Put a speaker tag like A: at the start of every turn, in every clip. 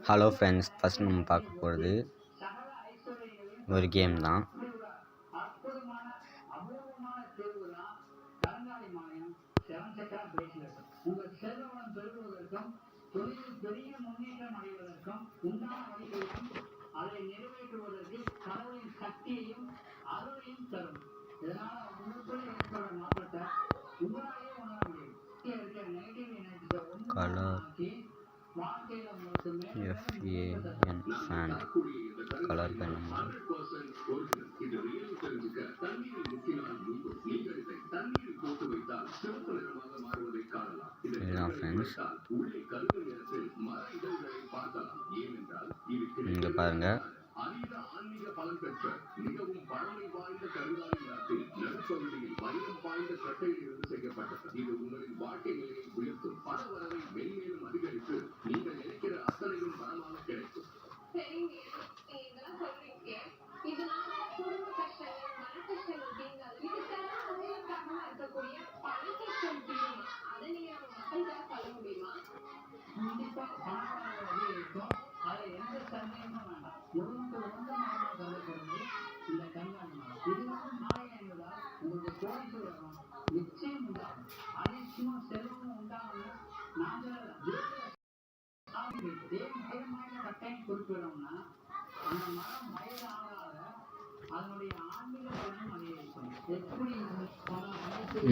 A: Hello friends, first நம்ம பார்க்க போகிறது ஒரு கேம் தான். கலர் FAN sand கலர் பண்ணுங்க. இதுதான் ஃப்ரெண்ட்ஸ், இங்கே பாருங்க.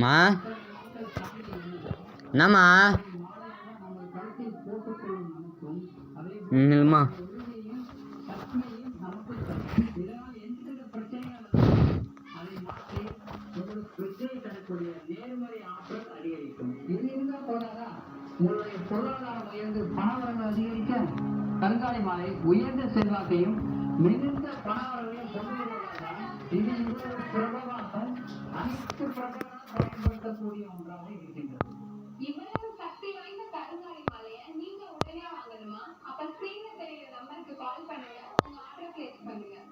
A: மா என்னம்மா நில்மா.
B: பொருளாதாரம் உயர்ந்து பணவரங்கள் அதிகரிக்க கருங்காலி மாலை உயர்ந்த செல்வாக்கையும் மிகுந்த பணவரங்களையும் கொண்டுள்ளதால் இது இவ்வளவு பிரபலமாகவும் அனைத்து பிரபலமாக பயன்படுத்தக்கூடிய ஒன்றாக இருக்கின்றது.
C: இவ்வளவு சக்தி வாய்ந்த கருங்காலி மாலையை நீங்க உடனே வாங்கணுமா? அப்ப ஸ்கிரீன்ல தெரியுற நம்பருக்கு கால் பண்ணுங்க, உங்க ஆர்டர் பிளேஸ் பண்ணுங்க.